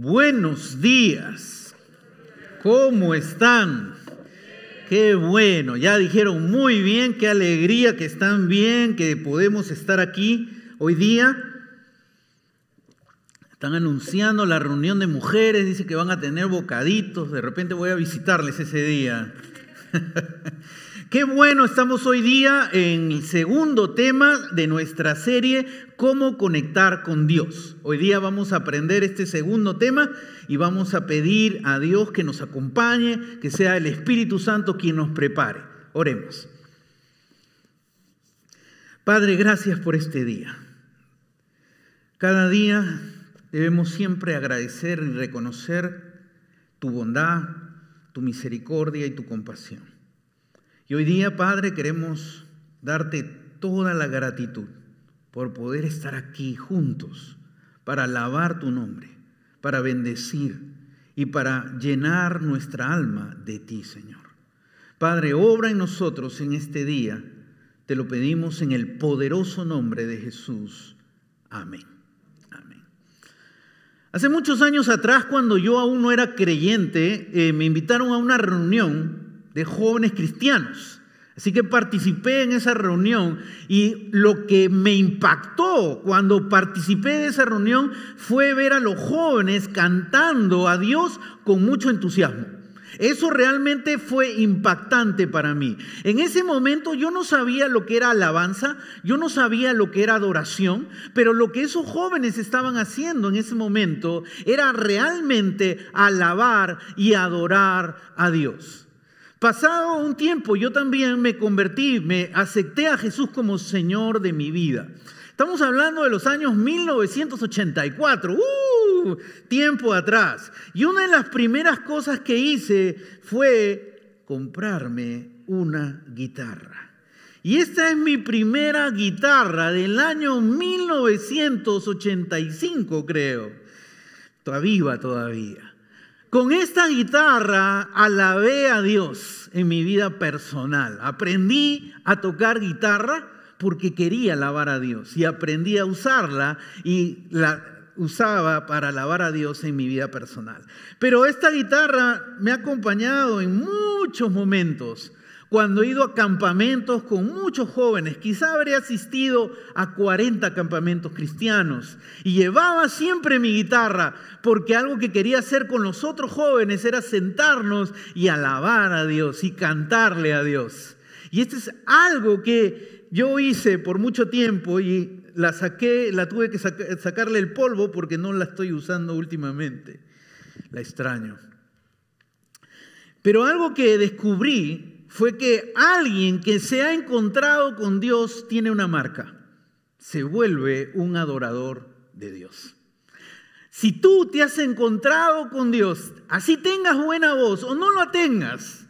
Buenos días. ¿Cómo están? Qué bueno. Ya dijeron muy bien, qué alegría que están bien, que podemos estar aquí hoy día. Están anunciando la reunión de mujeres, dice que van a tener bocaditos. De repente voy a visitarles ese día. Qué bueno, estamos hoy día en el segundo tema de nuestra serie, cómo conectar con Dios. Hoy día vamos a aprender este segundo tema y vamos a pedir a Dios que nos acompañe, que sea el Espíritu Santo quien nos prepare. Oremos. Padre, gracias por este día. Cada día debemos siempre agradecer y reconocer tu bondad, tu misericordia y tu compasión. Y hoy día, Padre, queremos darte toda la gratitud por poder estar aquí juntos para alabar tu nombre, para bendecir y para llenar nuestra alma de ti, Señor. Padre, obra en nosotros en este día. Te lo pedimos en el poderoso nombre de Jesús. Amén. Amén. Hace muchos años atrás, cuando yo aún no era creyente, me invitaron a una reunión de jóvenes cristianos. Así que participé en esa reunión y lo que me impactó cuando participé de esa reunión fue ver a los jóvenes cantando a Dios con mucho entusiasmo. Eso realmente fue impactante para mí. En ese momento yo no sabía lo que era alabanza, yo no sabía lo que era adoración, pero lo que esos jóvenes estaban haciendo en ese momento era realmente alabar y adorar a Dios. Pasado un tiempo, yo también me convertí, me acepté a Jesús como Señor de mi vida. Estamos hablando de los años 1984, tiempo atrás. Y una de las primeras cosas que hice fue comprarme una guitarra. Y esta es mi primera guitarra del año 1985, creo. Está viva todavía. Con esta guitarra alabé a Dios en mi vida personal. Aprendí a tocar guitarra porque quería alabar a Dios y aprendí a usarla y la usaba para alabar a Dios en mi vida personal. Pero esta guitarra me ha acompañado en muchos momentos. Cuando he ido a campamentos con muchos jóvenes, quizá habré asistido a 40 campamentos cristianos y llevaba siempre mi guitarra porque algo que quería hacer con los otros jóvenes era sentarnos y alabar a Dios y cantarle a Dios. Y esto es algo que yo hice por mucho tiempo y la tuve que sacarle el polvo porque no la estoy usando últimamente. La extraño. Pero algo que descubrí fue que alguien que se ha encontrado con Dios tiene una marca. Se vuelve un adorador de Dios. Si tú te has encontrado con Dios, así tengas buena voz o no la tengas,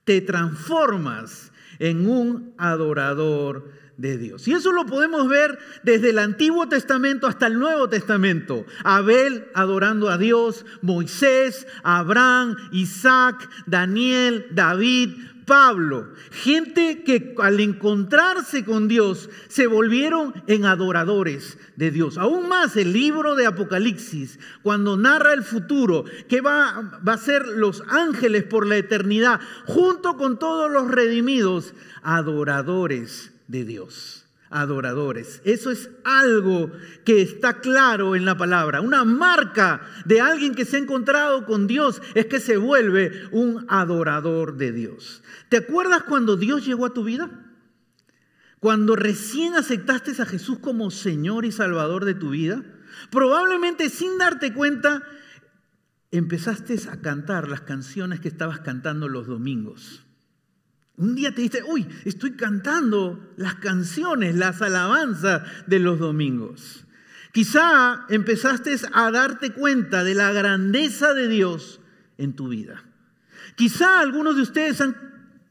te transformas en un adorador de Dios. Y eso lo podemos ver desde el Antiguo Testamento hasta el Nuevo Testamento. Abel adorando a Dios, Moisés, Abraham, Isaac, Daniel, David, Pablo, gente que al encontrarse con Dios se volvieron en adoradores de Dios. Aún más el libro de Apocalipsis, cuando narra el futuro, que va a ser los ángeles por la eternidad, junto con todos los redimidos, adoradores de Dios. Adoradores. Eso es algo que está claro en la palabra. Una marca de alguien que se ha encontrado con Dios es que se vuelve un adorador de Dios. ¿Te acuerdas cuando Dios llegó a tu vida? Cuando recién aceptaste a Jesús como Señor y Salvador de tu vida, probablemente sin darte cuenta, empezaste a cantar las canciones que estabas cantando los domingos. Un día te dijiste, estoy cantando las canciones, las alabanzas de los domingos. Quizá empezaste a darte cuenta de la grandeza de Dios en tu vida. Quizá algunos de ustedes han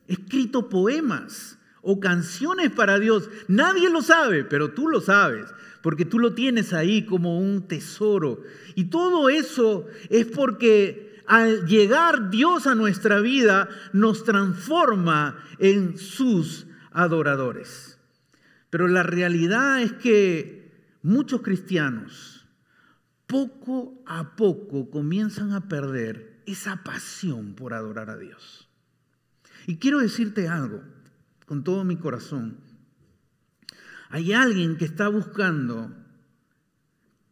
escrito poemas o canciones para Dios. Nadie lo sabe, pero tú lo sabes, porque tú lo tienes ahí como un tesoro. Y todo eso es porque al llegar Dios a nuestra vida, nos transforma en sus adoradores. Pero la realidad es que muchos cristianos, poco a poco comienzan a perder esa pasión por adorar a Dios. Y quiero decirte algo con todo mi corazón. Hay alguien que está buscando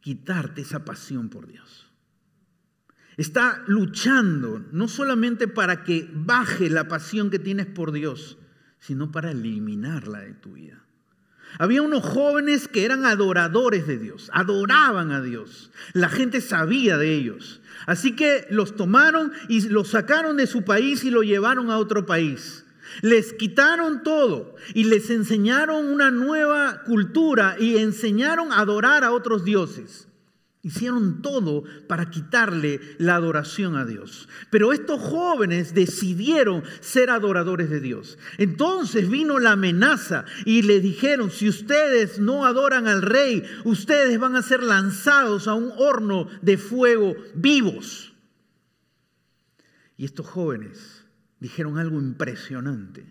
quitarte esa pasión por Dios. Está luchando no solamente para que baje la pasión que tienes por Dios, sino para eliminarla de tu vida. Había unos jóvenes que eran adoradores de Dios, adoraban a Dios. La gente sabía de ellos. Así que los tomaron y los sacaron de su país y lo llevaron a otro país. Les quitaron todo y les enseñaron una nueva cultura y enseñaron a adorar a otros dioses. Hicieron todo para quitarle la adoración a Dios. Pero estos jóvenes decidieron ser adoradores de Dios. Entonces vino la amenaza y le dijeron, si ustedes no adoran al rey, ustedes van a ser lanzados a un horno de fuego vivos. Y estos jóvenes dijeron algo impresionante.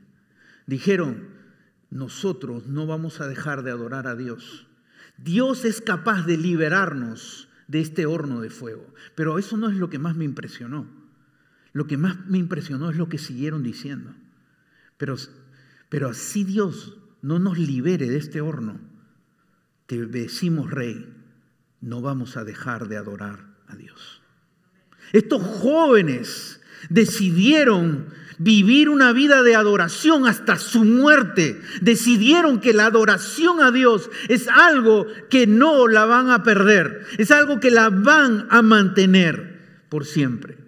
Dijeron, nosotros no vamos a dejar de adorar a Dios. Dios es capaz de liberarnos de este horno de fuego. Pero eso no es lo que más me impresionó. Lo que más me impresionó es lo que siguieron diciendo. Pero así Dios no nos libere de este horno, te decimos, Rey, no vamos a dejar de adorar a Dios. Estos jóvenes decidieron vivir una vida de adoración hasta su muerte. Decidieron que la adoración a Dios es algo que no la van a perder. Es algo que la van a mantener por siempre.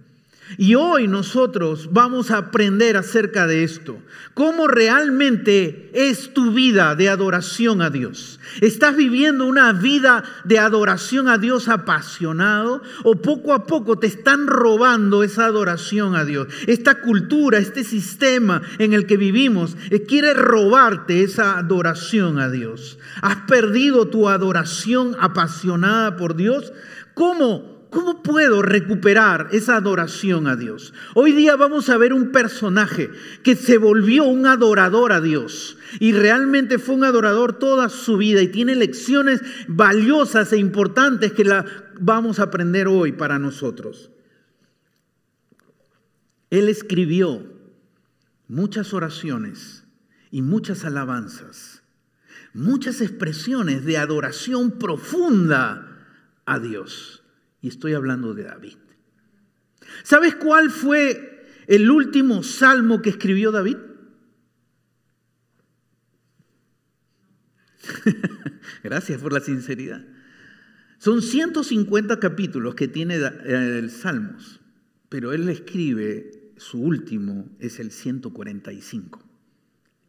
Y hoy nosotros vamos a aprender acerca de esto. ¿Cómo realmente es tu vida de adoración a Dios? ¿Estás viviendo una vida de adoración a Dios apasionado? ¿O poco a poco te están robando esa adoración a Dios? Esta cultura, este sistema en el que vivimos quiere robarte esa adoración a Dios. ¿Has perdido tu adoración apasionada por Dios? ¿Cómo puedo recuperar esa adoración a Dios? Hoy día vamos a ver un personaje que se volvió un adorador a Dios y realmente fue un adorador toda su vida y tiene lecciones valiosas e importantes que la vamos a aprender hoy para nosotros. Él escribió muchas oraciones y muchas alabanzas, muchas expresiones de adoración profunda a Dios. Y estoy hablando de David. ¿Sabes cuál fue el último salmo que escribió David? Gracias por la sinceridad. Son 150 capítulos que tiene el Salmos, pero él escribe, su último es el 145.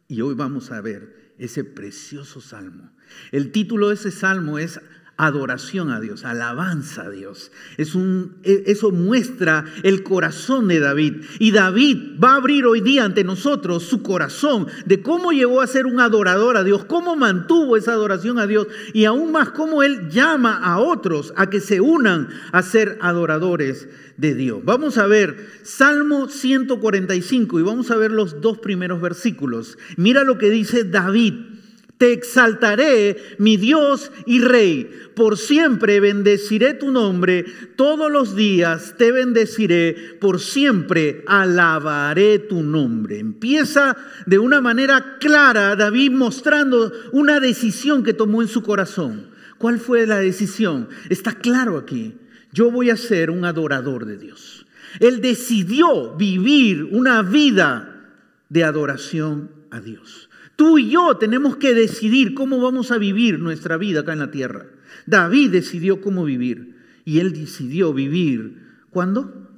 Y hoy vamos a ver ese precioso salmo. El título de ese salmo es adoración a Dios, alabanza a Dios. Eso muestra el corazón de David. Y David va a abrir hoy día ante nosotros su corazón de cómo llegó a ser un adorador a Dios, cómo mantuvo esa adoración a Dios y aún más cómo él llama a otros a que se unan a ser adoradores de Dios. Vamos a ver Salmo 145 y vamos a ver los dos primeros versículos. Mira lo que dice David. Te exaltaré, mi Dios y Rey. Por siempre bendeciré tu nombre. Todos los días te bendeciré. Por siempre alabaré tu nombre. Empieza de una manera clara David mostrando una decisión que tomó en su corazón. ¿Cuál fue la decisión? Está claro aquí. Yo voy a ser un adorador de Dios. Él decidió vivir una vida de adoración a Dios. Tú y yo tenemos que decidir cómo vamos a vivir nuestra vida acá en la tierra. David decidió cómo vivir. Y él decidió vivir, ¿cuándo?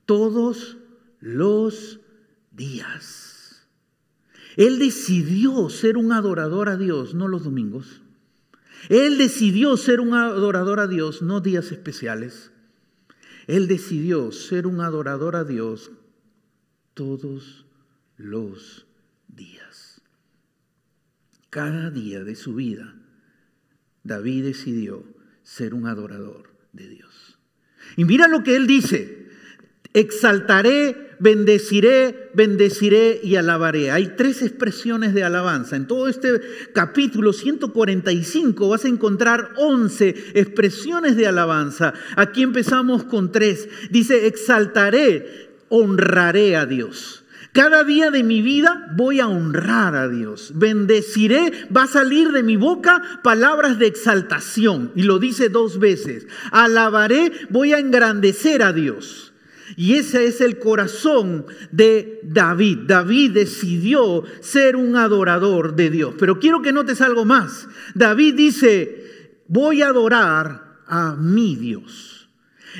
Todos los días. Él decidió ser un adorador a Dios, no los domingos. Él decidió ser un adorador a Dios, no días especiales. Él decidió ser un adorador a Dios todos los días. Cada día de su vida, David decidió ser un adorador de Dios. Y mira lo que él dice: exaltaré, bendeciré, bendeciré y alabaré. Hay 3 expresiones de alabanza. En todo este capítulo 145 vas a encontrar 11 expresiones de alabanza. Aquí empezamos con 3. Dice, exaltaré, honraré a Dios. Cada día de mi vida voy a honrar a Dios. Bendeciré, va a salir de mi boca palabras de exaltación. Y lo dice 2 veces. Alabaré, voy a engrandecer a Dios. Y ese es el corazón de David. David decidió ser un adorador de Dios. Pero quiero que notes algo más. David dice, voy a adorar a mi Dios.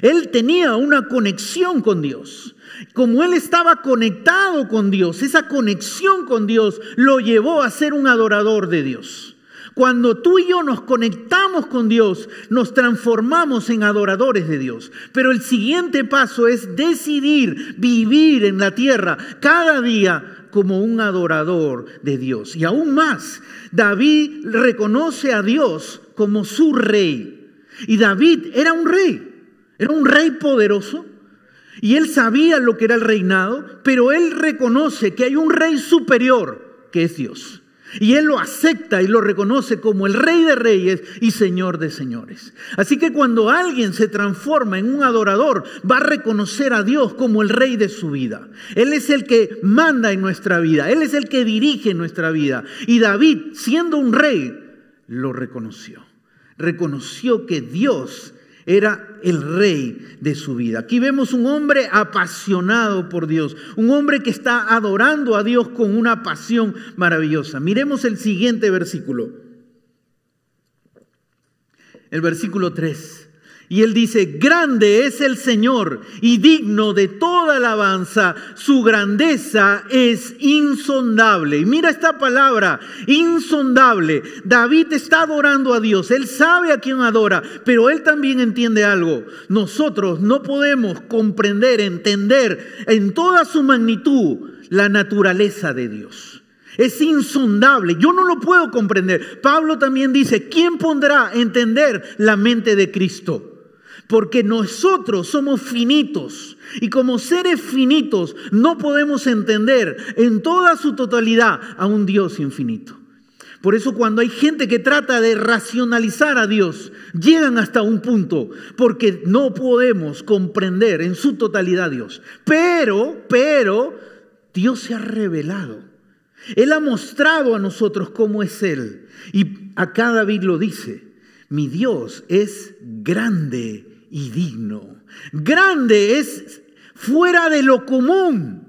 Él tenía una conexión con Dios. Como él estaba conectado con Dios, esa conexión con Dios lo llevó a ser un adorador de Dios. Cuando tú y yo nos conectamos con Dios, nos transformamos en adoradores de Dios. Pero el siguiente paso es decidir vivir en la tierra cada día como un adorador de Dios. Y aún más, David reconoce a Dios como su rey. Y David era un rey poderoso. Y él sabía lo que era el reinado, pero él reconoce que hay un rey superior, que es Dios. Y él lo acepta y lo reconoce como el Rey de Reyes y Señor de Señores. Así que cuando alguien se transforma en un adorador, va a reconocer a Dios como el Rey de su vida. Él es el que manda en nuestra vida. Él es el que dirige nuestra vida. Y David, siendo un rey, lo reconoció. Reconoció que Dios era el rey de su vida. Aquí vemos un hombre apasionado por Dios, un hombre que está adorando a Dios con una pasión maravillosa. Miremos el siguiente versículo, el versículo 3. Y él dice, grande es el Señor y digno de toda alabanza, su grandeza es insondable. Y mira esta palabra, insondable. David está adorando a Dios, él sabe a quién adora, pero él también entiende algo. Nosotros no podemos comprender, entender en toda su magnitud la naturaleza de Dios. Es insondable, yo no lo puedo comprender. Pablo también dice, ¿quién podrá entender la mente de Cristo? Porque nosotros somos finitos y como seres finitos no podemos entender en toda su totalidad a un Dios infinito. Por eso cuando hay gente que trata de racionalizar a Dios, llegan hasta un punto porque no podemos comprender en su totalidad a Dios. Pero Dios se ha revelado. Él ha mostrado a nosotros cómo es Él. Y acá David lo dice, mi Dios es grande y digno. Grande es fuera de lo común.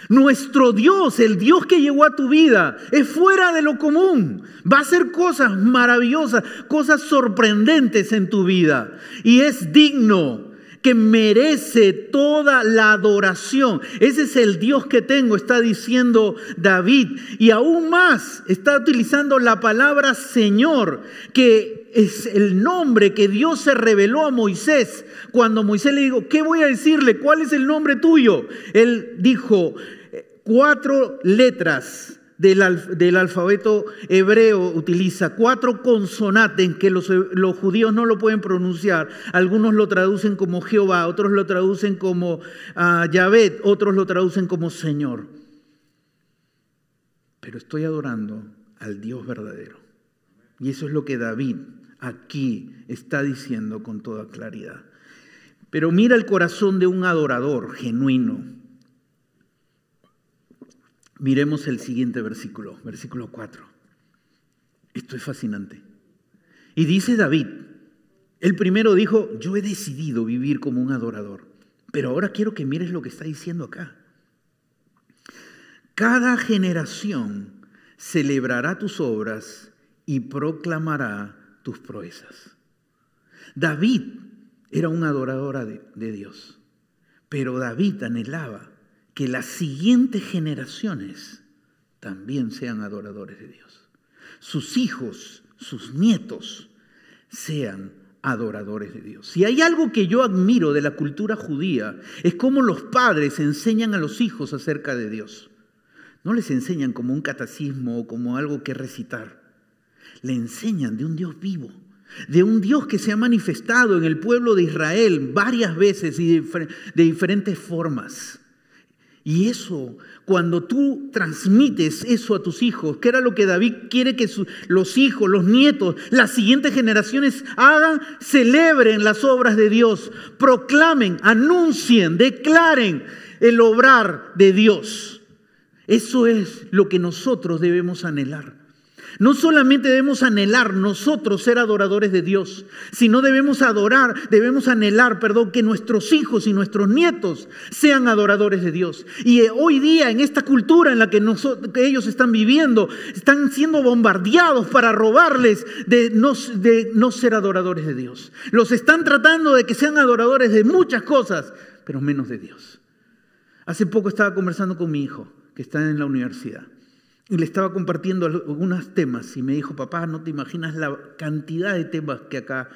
Nuestro Dios, el Dios que llegó a tu vida, es fuera de lo común. Va a hacer cosas maravillosas, cosas sorprendentes en tu vida. Y es digno, que merece toda la adoración. Ese es el Dios que tengo, está diciendo David. Y aún más, está utilizando la palabra Señor, que es el nombre que Dios se reveló a Moisés. Cuando Moisés le dijo, ¿qué voy a decirle? ¿Cuál es el nombre tuyo? Él dijo 4 letras del alfabeto hebreo, utiliza 4 consonantes que los judíos no lo pueden pronunciar. Algunos lo traducen como Jehová, otros lo traducen como Yahvé, otros lo traducen como Señor. Pero estoy adorando al Dios verdadero. Y eso es lo que David aquí está diciendo con toda claridad. Pero mira el corazón de un adorador genuino. Miremos el siguiente versículo, versículo 4. Esto es fascinante. Y dice David, el primero dijo, yo he decidido vivir como un adorador. Pero ahora quiero que mires lo que está diciendo acá. Cada generación celebrará tus obras y proclamará tus proezas. David era un adorador de Dios, pero David anhelaba que las siguientes generaciones también sean adoradores de Dios. Sus hijos, sus nietos sean adoradores de Dios. Si hay algo que yo admiro de la cultura judía, es cómo los padres enseñan a los hijos acerca de Dios. No les enseñan como un catecismo o como algo que recitar. Le enseñan de un Dios vivo, de un Dios que se ha manifestado en el pueblo de Israel varias veces y de diferentes formas. Y eso, cuando tú transmites eso a tus hijos, que era lo que David quiere que los hijos, los nietos, las siguientes generaciones hagan, celebren las obras de Dios, proclamen, anuncien, declaren el obrar de Dios. Eso es lo que nosotros debemos anhelar. No solamente debemos anhelar nosotros ser adoradores de Dios, sino debemos anhelar, que nuestros hijos y nuestros nietos sean adoradores de Dios. Y hoy día, en esta cultura en la que ellos están viviendo, están siendo bombardeados para robarles de no ser adoradores de Dios. Los están tratando de que sean adoradores de muchas cosas, pero menos de Dios. Hace poco estaba conversando con mi hijo, que está en la universidad. Y le estaba compartiendo algunos temas y me dijo, papá, no te imaginas la cantidad de temas que acá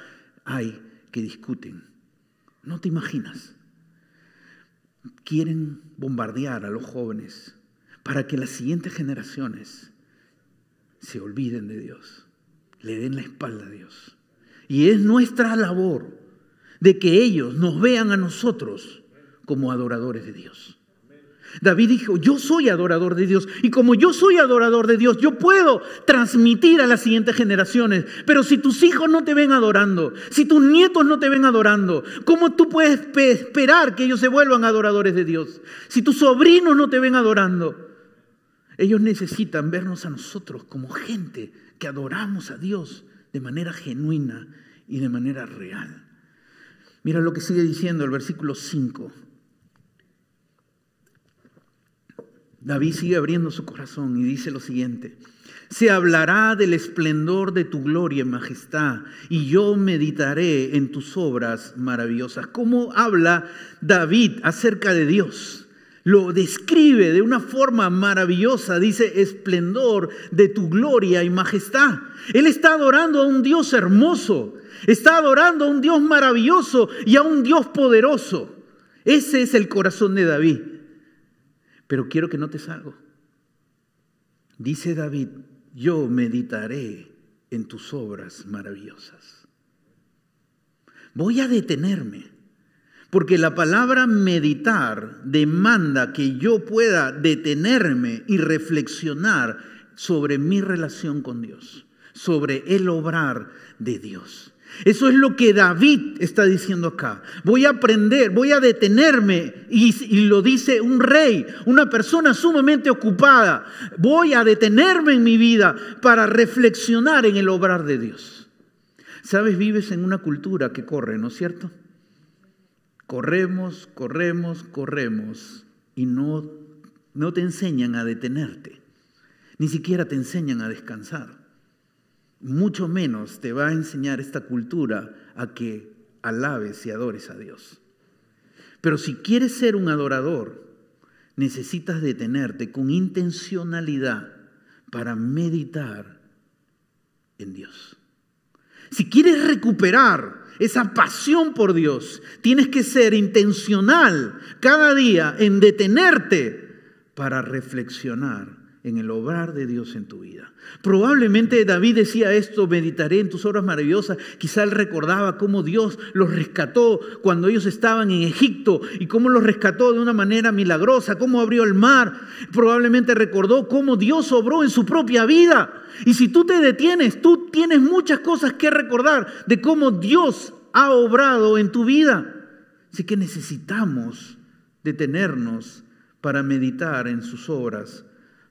hay que discuten. No te imaginas. Quieren bombardear a los jóvenes para que las siguientes generaciones se olviden de Dios, le den la espalda a Dios. Y es nuestra labor de que ellos nos vean a nosotros como adoradores de Dios. David dijo, yo soy adorador de Dios, y como yo soy adorador de Dios, yo puedo transmitir a las siguientes generaciones. Pero si tus hijos no te ven adorando, si tus nietos no te ven adorando, ¿cómo tú puedes esperar que ellos se vuelvan adoradores de Dios? Si tus sobrinos no te ven adorando, ellos necesitan vernos a nosotros como gente que adoramos a Dios de manera genuina y de manera real. Mira lo que sigue diciendo el versículo 5. David sigue abriendo su corazón y dice lo siguiente: se hablará del esplendor de tu gloria y majestad, y yo meditaré en tus obras maravillosas. ¿Cómo habla David acerca de Dios? Lo describe de una forma maravillosa. Dice esplendor de tu gloria y majestad. Él está adorando a un Dios hermoso, está adorando a un Dios maravilloso y a un Dios poderoso. Ese es el corazón de David. Pero quiero que notes algo. Dice David, yo meditaré en tus obras maravillosas. Voy a detenerme, porque la palabra meditar demanda que yo pueda detenerme y reflexionar sobre mi relación con Dios, sobre el obrar de Dios. Eso es lo que David está diciendo acá. Voy a aprender, voy a detenerme, y lo dice un rey, una persona sumamente ocupada. Voy a detenerme en mi vida para reflexionar en el obrar de Dios. ¿Sabes? Vives en una cultura que corre, ¿no es cierto? Corremos y no te enseñan a detenerte. Ni siquiera te enseñan a descansar. Mucho menos te va a enseñar esta cultura a que alabes y adores a Dios. Pero si quieres ser un adorador, necesitas detenerte con intencionalidad para meditar en Dios. Si quieres recuperar esa pasión por Dios, tienes que ser intencional cada día en detenerte para reflexionar en el obrar de Dios en tu vida. Probablemente David decía esto, meditaré en tus obras maravillosas. Quizá él recordaba cómo Dios los rescató cuando ellos estaban en Egipto y cómo los rescató de una manera milagrosa, cómo abrió el mar. Probablemente recordó cómo Dios obró en su propia vida. Y si tú te detienes, tú tienes muchas cosas que recordar de cómo Dios ha obrado en tu vida. Así que necesitamos detenernos para meditar en sus obras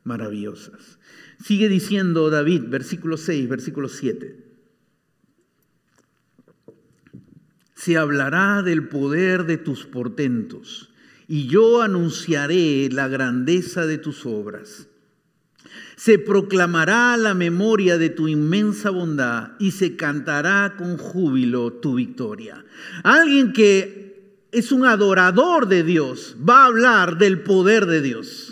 maravillosas. Sigue diciendo David, versículo 6, versículo 7. Se hablará del poder de tus portentos, y yo anunciaré la grandeza de tus obras. Se proclamará la memoria de tu inmensa bondad, y se cantará con júbilo tu victoria. Alguien que es un adorador de Dios va a hablar del poder de Dios.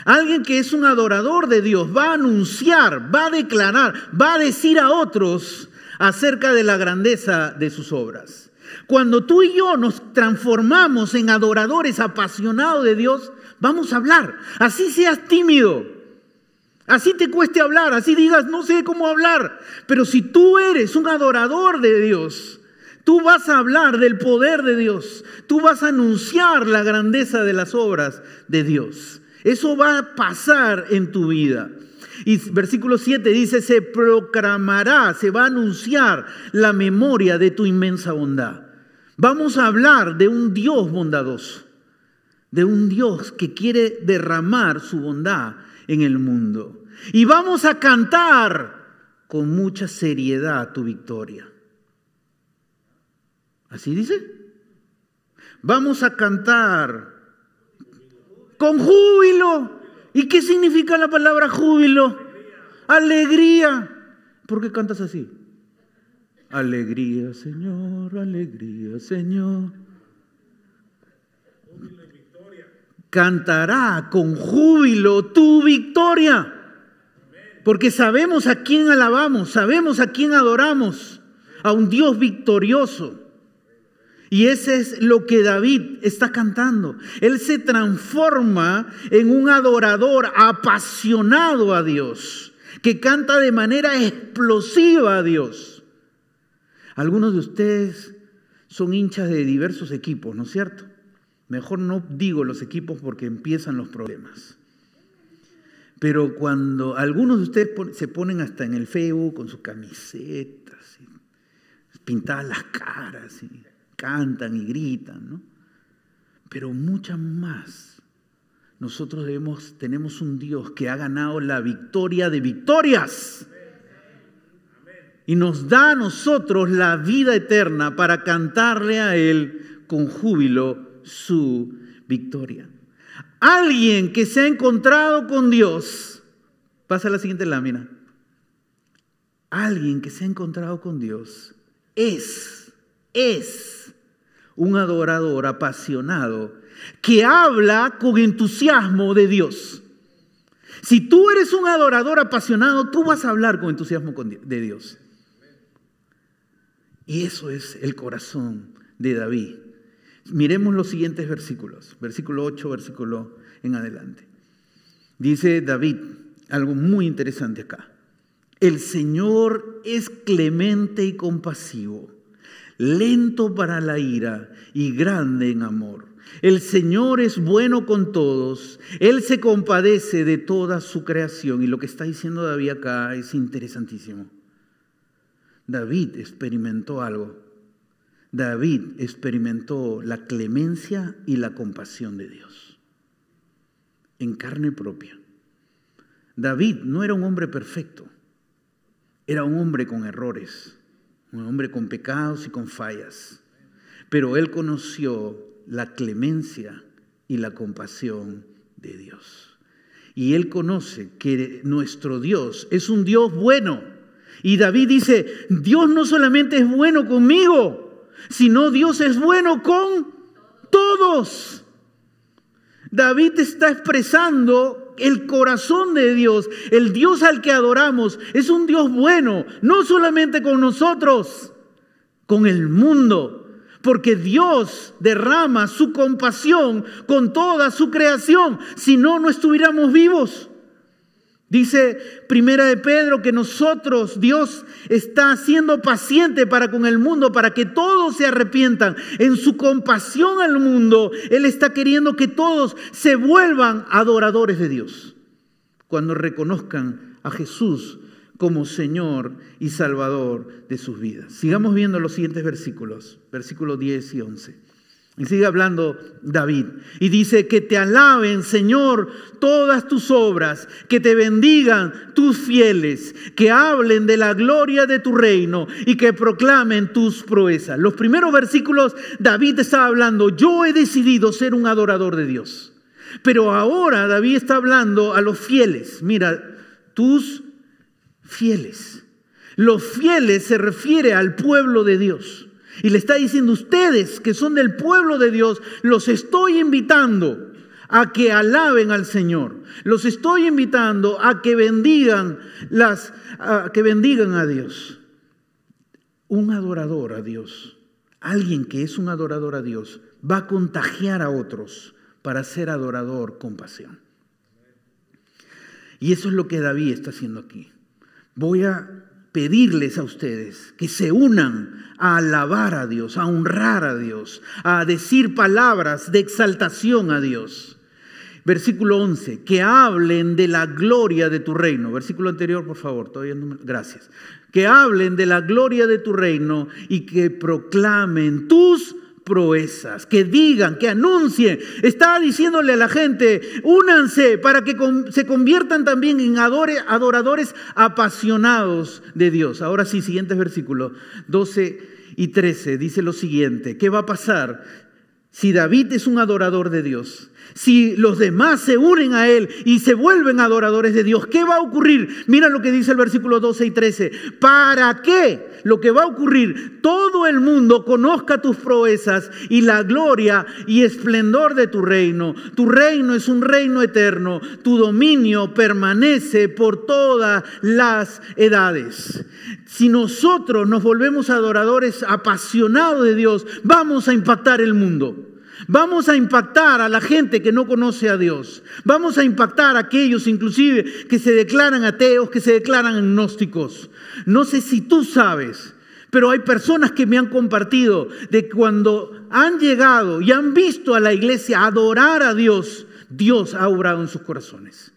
Alguien que es un adorador de Dios va a anunciar, va a declarar, va a decir a otros acerca de la grandeza de sus obras. Cuando tú y yo nos transformamos en adoradores apasionados de Dios, vamos a hablar. Así seas tímido, así te cueste hablar, así digas no sé cómo hablar. Pero si tú eres un adorador de Dios, Tú vas a hablar del poder de Dios. Tú vas a anunciar la grandeza de las obras de Dios. Eso va a pasar en tu vida. Y versículo 7 dice, se proclamará, se va a anunciar la memoria de tu inmensa bondad. Vamos a hablar de un Dios bondadoso, de un Dios que quiere derramar su bondad en el mundo. Y vamos a cantar con mucha seriedad tu victoria. ¿Así dice? Vamos a cantar con júbilo. ¿Y qué significa la palabra júbilo? Alegría. ¿Por qué cantas así? Alegría, Señor, alegría, Señor. Cantará con júbilo tu victoria. Porque sabemos a quién alabamos, sabemos a quién adoramos. A un Dios victorioso. Y ese es lo que David está cantando. Él se transforma en un adorador apasionado a Dios, que canta de manera explosiva a Dios. Algunos de ustedes son hinchas de diversos equipos, ¿no es cierto? Mejor no digo los equipos porque empiezan los problemas. Pero cuando algunos de ustedes se ponen hasta en el Facebook con sus camisetas, pintadas las caras, cantan y gritan, ¿no? Pero muchas más. Nosotros tenemos un Dios que ha ganado la victoria de victorias. Y nos da a nosotros la vida eterna para cantarle a Él con júbilo su victoria. Alguien que se ha encontrado con Dios, pasa a la siguiente lámina. Alguien que se ha encontrado con Dios es un adorador apasionado que habla con entusiasmo de Dios. Si tú eres un adorador apasionado, tú vas a hablar con entusiasmo de Dios. Y eso es el corazón de David. Miremos los siguientes versículos. Versículo 8, versículo en adelante. Dice David algo muy interesante acá. El Señor es clemente y compasivo, lento para la ira y grande en amor. El Señor es bueno con todos. Él se compadece de toda su creación. Y lo que está diciendo David acá es interesantísimo. David experimentó algo. David experimentó la clemencia y la compasión de Dios en carne propia. David no era un hombre perfecto. Era un hombre con errores. Un hombre con pecados y con fallas. Pero él conoció la clemencia y la compasión de Dios. Y él conoce que nuestro Dios es un Dios bueno. Y David dice, Dios no solamente es bueno conmigo, sino Dios es bueno con todos. David está expresando el corazón de Dios. El Dios al que adoramos es un Dios bueno, no solamente con nosotros, con el mundo. Porque Dios derrama su compasión con toda su creación. Si no, no estuviéramos vivos. Dice Primera de Pedro que Dios está siendo paciente para con el mundo, para que todos se arrepientan. En su compasión al mundo, Él está queriendo que todos se vuelvan adoradores de Dios. Cuando reconozcan a Jesús como Señor y Salvador de sus vidas. Sigamos viendo los siguientes versículos, versículos 10 y 11. Y sigue hablando David y dice que te alaben, Señor, todas tus obras, que te bendigan tus fieles, que hablen de la gloria de tu reino y que proclamen tus proezas. Los primeros versículos David estaba hablando, yo he decidido ser un adorador de Dios. Pero ahora David está hablando a los fieles. Mira, tus fieles. Los fieles se refiere al pueblo de Dios. Y le está diciendo, ustedes que son del pueblo de Dios, los estoy invitando a que alaben al Señor. Los estoy invitando a que bendigan a Dios. Un adorador a Dios, alguien que es un adorador a Dios, va a contagiar a otros para ser adorador con pasión. Y eso es lo que David está haciendo aquí. Voy a pedirles a ustedes que se unan a alabar a Dios, a honrar a Dios, a decir palabras de exaltación a Dios. Versículo 11, que hablen de la gloria de tu reino. Versículo anterior, por favor, todavía no gracias. Que hablen de la gloria de tu reino y que proclamen tus proezas, que digan, que anuncien. Está diciéndole a la gente, únanse para que se conviertan también en adoradores apasionados de Dios. Ahora sí, siguientes versículos 12 y 13, dice lo siguiente, ¿qué va a pasar si David es un adorador de Dios? Si los demás se unen a él y se vuelven adoradores de Dios, ¿qué va a ocurrir? Mira lo que dice el versículo 12 y 13. ¿Para qué? Lo que va a ocurrir, todo el mundo conozca tus proezas y la gloria y esplendor de tu reino. Tu reino es un reino eterno. Tu dominio permanece por todas las edades. Si nosotros nos volvemos adoradores apasionados de Dios, vamos a impactar el mundo. Vamos a impactar a la gente que no conoce a Dios. Vamos a impactar a aquellos inclusive que se declaran ateos, que se declaran agnósticos. No sé si tú sabes, pero hay personas que me han compartido de cuando han llegado y han visto a la iglesia adorar a Dios, Dios ha obrado en sus corazones.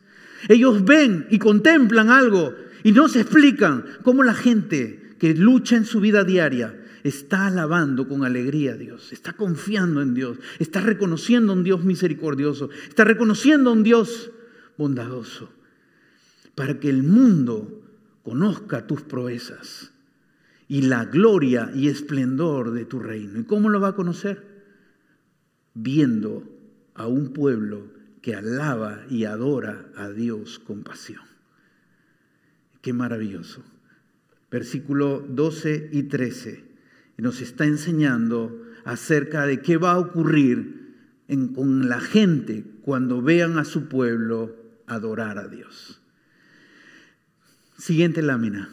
Ellos ven y contemplan algo y no se explican cómo la gente que lucha en su vida diaria está alabando con alegría a Dios, está confiando en Dios, está reconociendo a un Dios misericordioso, está reconociendo a un Dios bondadoso, para que el mundo conozca tus proezas y la gloria y esplendor de tu reino. ¿Y cómo lo va a conocer? Viendo a un pueblo que alaba y adora a Dios con pasión. Qué maravilloso. Versículo 12 y 13. Y nos está enseñando acerca de qué va a ocurrir con la gente cuando vean a su pueblo adorar a Dios. Siguiente lámina.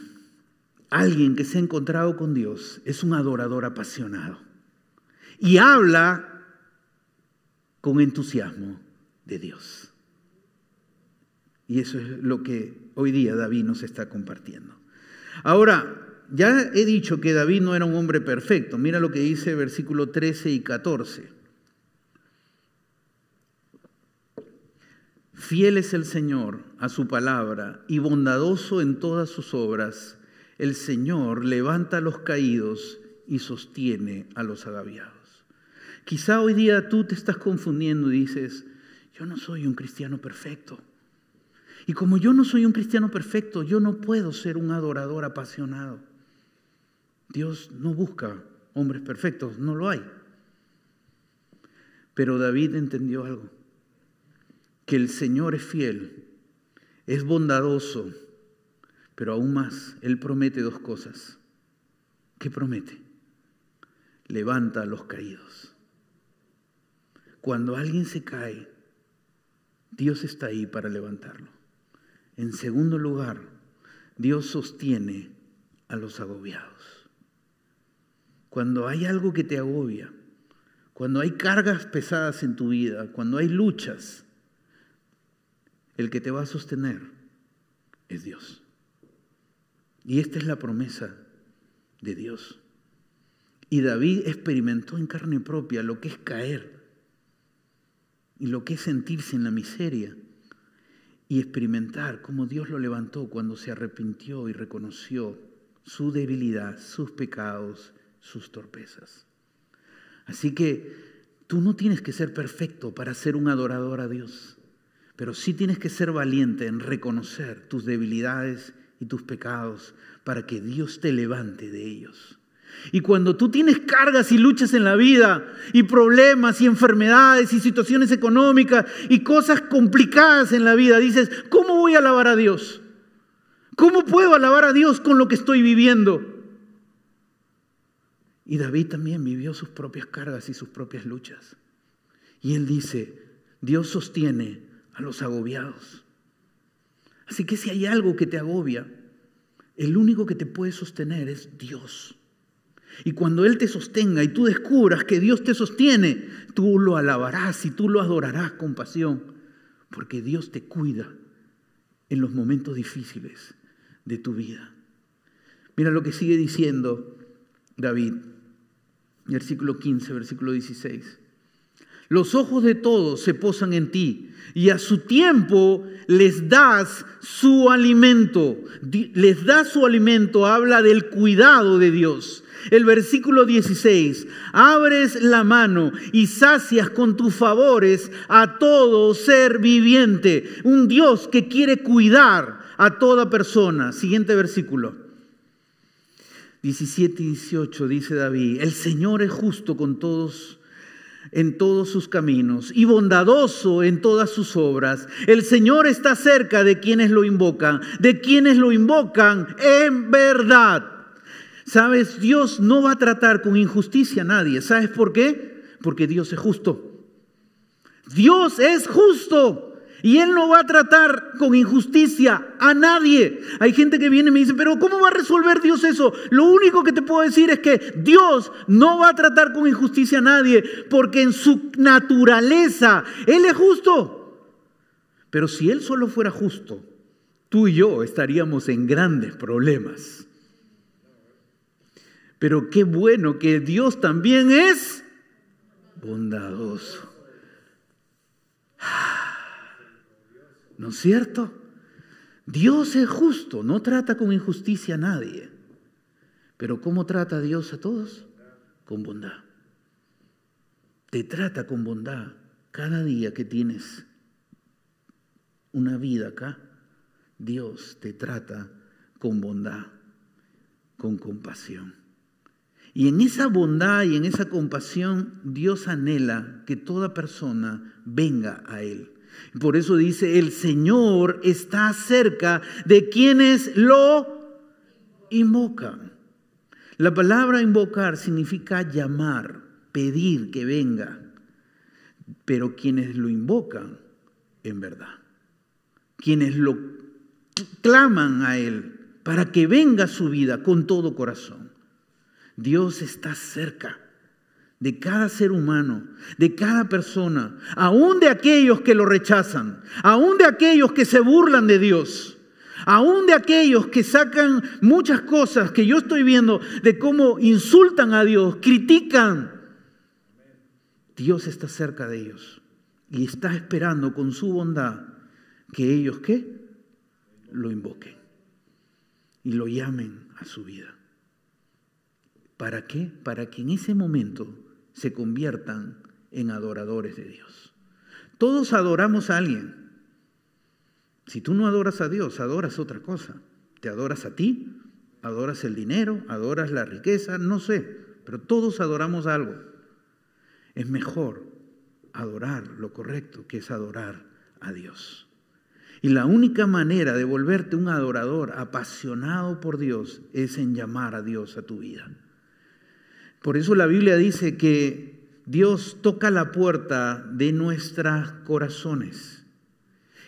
Alguien que se ha encontrado con Dios es un adorador apasionado y habla con entusiasmo de Dios. Y eso es lo que hoy día David nos está compartiendo. Ahora, ya he dicho que David no era un hombre perfecto. Mira lo que dice versículo 13 y 14. Fiel es el Señor a su palabra y bondadoso en todas sus obras. El Señor levanta a los caídos y sostiene a los agraviados. Quizá hoy día tú te estás confundiendo y dices, yo no soy un cristiano perfecto. Y como yo no soy un cristiano perfecto, yo no puedo ser un adorador apasionado. Dios no busca hombres perfectos, no lo hay. Pero David entendió algo, que el Señor es fiel, es bondadoso, pero aún más, Él promete dos cosas. ¿Qué promete? Levanta a los caídos. Cuando alguien se cae, Dios está ahí para levantarlo. En segundo lugar, Dios sostiene a los agobiados. Cuando hay algo que te agobia, cuando hay cargas pesadas en tu vida, cuando hay luchas, el que te va a sostener es Dios. Y esta es la promesa de Dios. Y David experimentó en carne propia lo que es caer y lo que es sentirse en la miseria y experimentar cómo Dios lo levantó cuando se arrepintió y reconoció su debilidad, sus pecados, sus torpezas. Así que tú no tienes que ser perfecto para ser un adorador a Dios, pero sí tienes que ser valiente en reconocer tus debilidades y tus pecados para que Dios te levante de ellos. Y cuando tú tienes cargas y luchas en la vida y problemas y enfermedades y situaciones económicas y cosas complicadas en la vida, dices, ¿cómo voy a alabar a Dios? ¿Cómo puedo alabar a Dios con lo que estoy viviendo? Y David también vivió sus propias cargas y sus propias luchas. Y él dice, Dios sostiene a los agobiados. Así que si hay algo que te agobia, el único que te puede sostener es Dios. Y cuando Él te sostenga y tú descubras que Dios te sostiene, tú lo alabarás y tú lo adorarás con pasión, porque Dios te cuida en los momentos difíciles de tu vida. Mira lo que sigue diciendo David, versículo 15, versículo 16. Los ojos de todos se posan en ti y a su tiempo les das su alimento. Les das su alimento, habla del cuidado de Dios. El versículo 16, abres la mano y sacias con tus favores a todo ser viviente. Un Dios que quiere cuidar a toda persona. Siguiente versículo. 17 y 18 dice David, el Señor es justo con todos en todos sus caminos y bondadoso en todas sus obras. El Señor está cerca de quienes lo invocan en verdad. ¿Sabes? Dios no va a tratar con injusticia a nadie. ¿Sabes por qué? Porque Dios es justo. Dios es justo. Y Él no va a tratar con injusticia a nadie. Hay gente que viene y me dice, pero ¿cómo va a resolver Dios eso? Lo único que te puedo decir es que Dios no va a tratar con injusticia a nadie, porque en su naturaleza Él es justo. Pero si Él solo fuera justo, tú y yo estaríamos en grandes problemas. Pero qué bueno que Dios también es bondadoso. ¿No es cierto? Dios es justo, no trata con injusticia a nadie. Pero ¿cómo trata Dios a todos? Con bondad. Te trata con bondad cada día que tienes una vida acá. Dios te trata con bondad, con compasión. Y en esa bondad y en esa compasión, Dios anhela que toda persona venga a Él. Por eso dice, el Señor está cerca de quienes lo invocan. La palabra invocar significa llamar, pedir que venga. Pero quienes lo invocan, en verdad. Quienes lo claman a Él para que venga a su vida con todo corazón. Dios está cerca de cada ser humano, de cada persona, aún de aquellos que lo rechazan, aún de aquellos que se burlan de Dios, aún de aquellos que sacan muchas cosas que yo estoy viendo de cómo insultan a Dios, critican. Dios está cerca de ellos y está esperando con su bondad que ellos, ¿qué? Lo invoquen y lo llamen a su vida. ¿Para qué? Para que en ese momento se conviertan en adoradores de Dios. Todos adoramos a alguien. Si tú no adoras a Dios, adoras otra cosa. Te adoras a ti, adoras el dinero, adoras la riqueza, no sé, pero todos adoramos algo. Es mejor adorar lo correcto que es adorar a Dios. Y la única manera de volverte un adorador apasionado por Dios es en llamar a Dios a tu vida. Por eso la Biblia dice que Dios toca la puerta de nuestros corazones.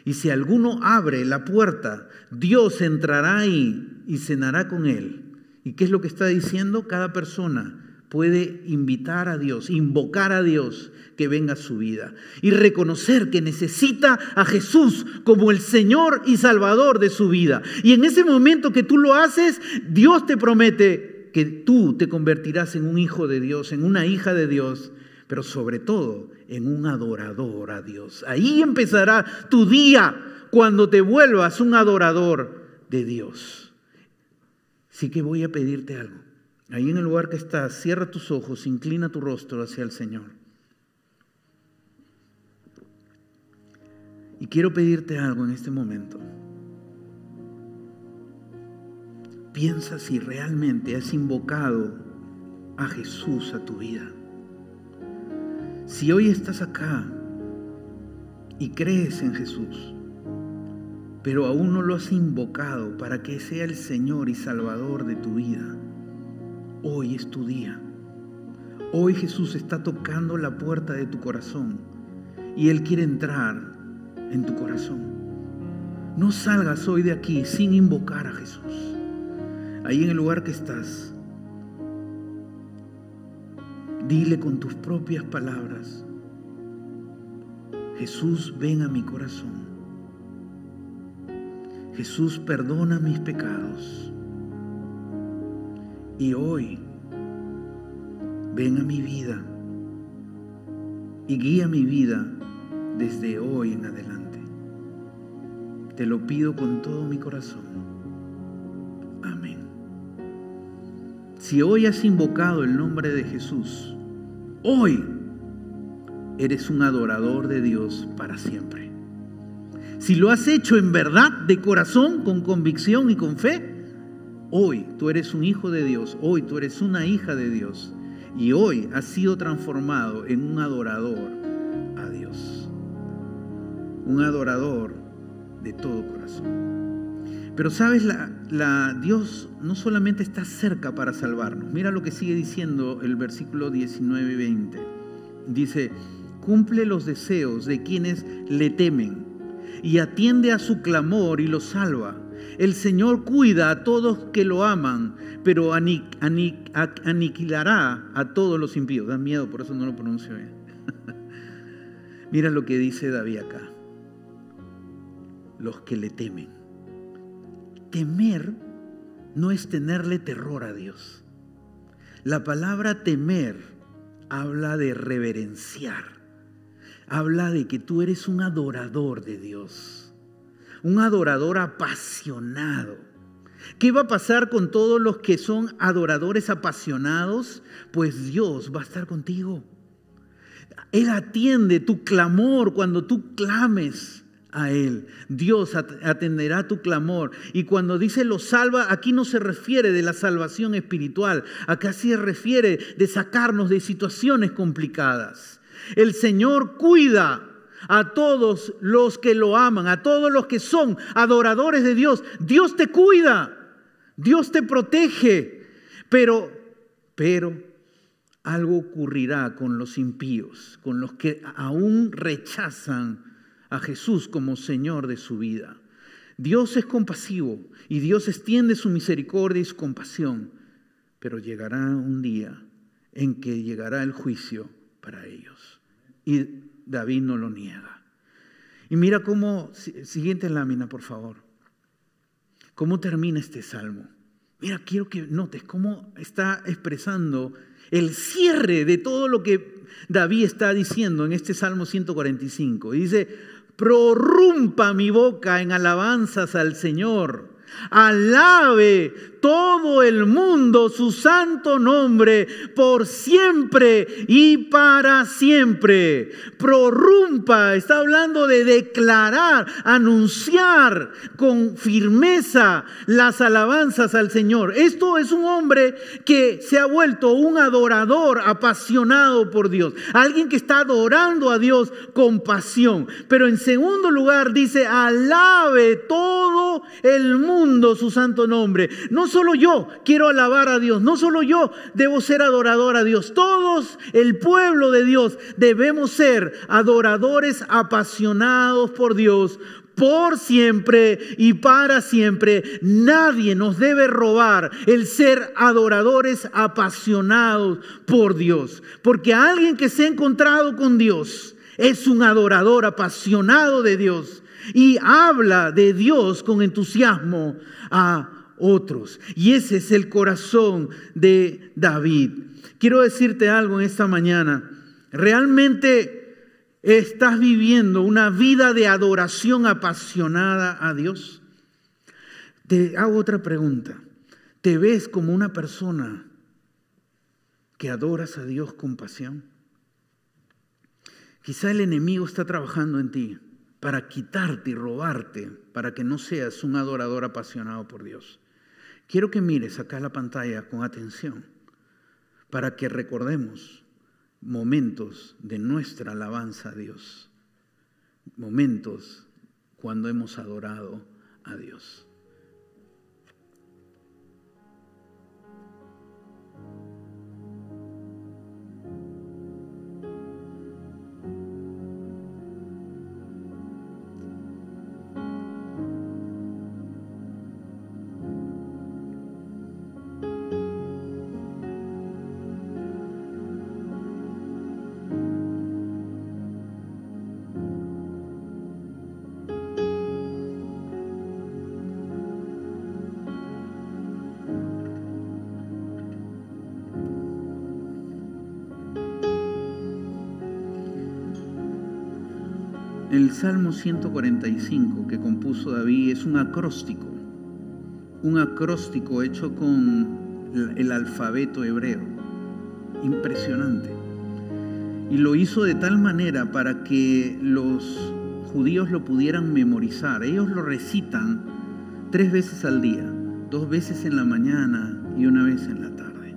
Y si alguno abre la puerta, Dios entrará ahí y cenará con él. ¿Y qué es lo que está diciendo? Cada persona puede invitar a Dios, invocar a Dios que venga a su vida. Y reconocer que necesita a Jesús como el Señor y Salvador de su vida. Y en ese momento que tú lo haces, Dios te promete que tú te convertirás en un hijo de Dios, en una hija de Dios, pero sobre todo en un adorador a Dios. Ahí empezará tu día cuando te vuelvas un adorador de Dios. Así que voy a pedirte algo. Ahí en el lugar que estás, cierra tus ojos, inclina tu rostro hacia el Señor. Y quiero pedirte algo en este momento. Piensa si realmente has invocado a Jesús a tu vida. Si hoy estás acá y crees en Jesús, pero aún no lo has invocado para que sea el Señor y Salvador de tu vida, hoy es tu día. Hoy Jesús está tocando la puerta de tu corazón y Él quiere entrar en tu corazón. No salgas hoy de aquí sin invocar a Jesús. Ahí en el lugar que estás, dile con tus propias palabras: Jesús, ven a mi corazón. Jesús, perdona mis pecados. Y hoy, ven a mi vida y guía mi vida desde hoy en adelante. Te lo pido con todo mi corazón. Amén. Si hoy has invocado el nombre de Jesús, hoy eres un adorador de Dios para siempre. Si lo has hecho en verdad, de corazón, con convicción y con fe, hoy tú eres un hijo de Dios, hoy tú eres una hija de Dios y hoy has sido transformado en un adorador a Dios. Un adorador de todo corazón. Pero sabes, Dios no solamente está cerca para salvarnos. Mira lo que sigue diciendo el versículo 19 y 20. Dice, cumple los deseos de quienes le temen y atiende a su clamor y los salva. El Señor cuida a todos que lo aman, pero aniquilará a todos los impíos. Da miedo, por eso no lo pronuncio bien. Mira lo que dice David acá. Los que le temen. Temer no es tenerle terror a Dios. La palabra temer habla de reverenciar. Habla de que tú eres un adorador de Dios. Un adorador apasionado. ¿Qué va a pasar con todos los que son adoradores apasionados? Pues Dios va a estar contigo. Él atiende tu clamor cuando tú clames a Él. Dios atenderá tu clamor. Y cuando dice lo salva, aquí no se refiere de la salvación espiritual. Acá se refiere de sacarnos de situaciones complicadas. El Señor cuida a todos los que lo aman, a todos los que son adoradores de Dios. Dios te cuida, Dios te protege, pero algo ocurrirá con los impíos, con los que aún rechazan a Jesús como Señor de su vida. Dios es compasivo y Dios extiende su misericordia y su compasión, pero llegará un día en que llegará el juicio para ellos. Y David no lo niega. Y mira cómo, siguiente lámina por favor, cómo termina este salmo. Mira, quiero que notes cómo está expresando el cierre de todo lo que David está diciendo en este Salmo 145. Y dice, prorrumpa mi boca en alabanzas al Señor. Alabe todo el mundo su santo nombre por siempre y para siempre. Prorrumpa, está hablando de declarar, anunciar con firmeza las alabanzas al Señor. Esto es un hombre que se ha vuelto un adorador apasionado por Dios. Alguien que está adorando a Dios con pasión. Pero en segundo lugar dice, alabe todo el mundo su santo nombre. No solo yo quiero alabar a Dios, no solo yo debo ser adorador a Dios. Todos el pueblo de Dios debemos ser adoradores apasionados por Dios por siempre y para siempre. Nadie nos debe robar el ser adoradores apasionados por Dios, porque alguien que se ha encontrado con Dios es un adorador apasionado de Dios y habla de Dios con entusiasmo a otros. Y ese es el corazón de David. Quiero decirte algo en esta mañana. ¿Realmente estás viviendo una vida de adoración apasionada a Dios? Te hago otra pregunta. ¿Te ves como una persona que adoras a Dios con pasión? Quizá el enemigo está trabajando en ti para quitarte y robarte, para que no seas un adorador apasionado por Dios. Quiero que mires acá la pantalla con atención, para que recordemos momentos de nuestra alabanza a Dios, momentos cuando hemos adorado a Dios. El Salmo 145 que compuso David es un acróstico hecho con el alfabeto hebreo. Impresionante. Y lo hizo de tal manera para que los judíos lo pudieran memorizar. Ellos lo recitan 3 veces al día, 2 veces en la mañana y 1 vez en la tarde.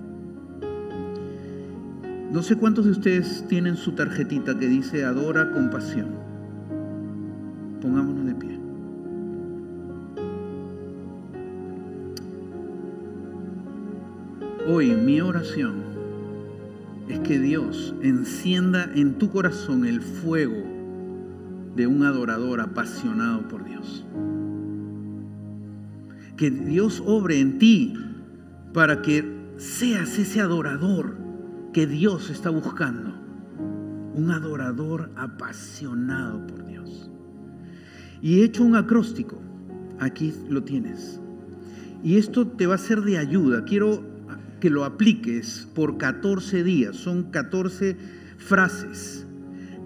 No sé cuántos de ustedes tienen su tarjetita que dice Adora con pasión. Pongámonos de pie. Hoy mi oración es que Dios encienda en tu corazón el fuego de un adorador apasionado por Dios. Que Dios obre en ti para que seas ese adorador que Dios está buscando. Un adorador apasionado por Dios. Y he hecho un acróstico. Aquí lo tienes. Y esto te va a ser de ayuda. Quiero que lo apliques por 14 días. Son 14 frases.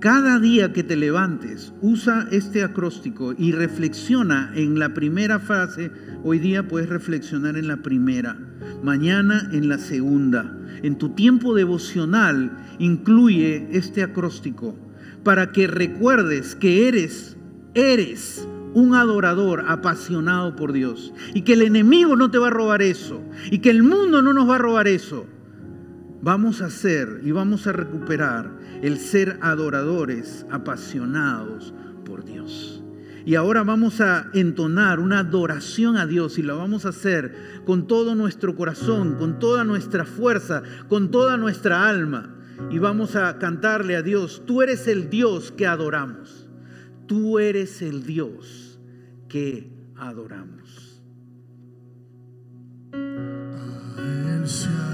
Cada día que te levantes, usa este acróstico y reflexiona en la primera frase. Hoy día puedes reflexionar en la primera. Mañana en la segunda. En tu tiempo devocional incluye este acróstico para que recuerdes que eres un adorador apasionado por Dios y que el enemigo no te va a robar eso y que el mundo no nos va a robar eso. Vamos a hacer y vamos a recuperar el ser adoradores apasionados por Dios. Y ahora vamos a entonar una adoración a Dios y la vamos a hacer con todo nuestro corazón, con toda nuestra fuerza, con toda nuestra alma. Y vamos a cantarle a Dios, tú eres el Dios que adoramos. Tú eres el Dios que adoramos. A Él sea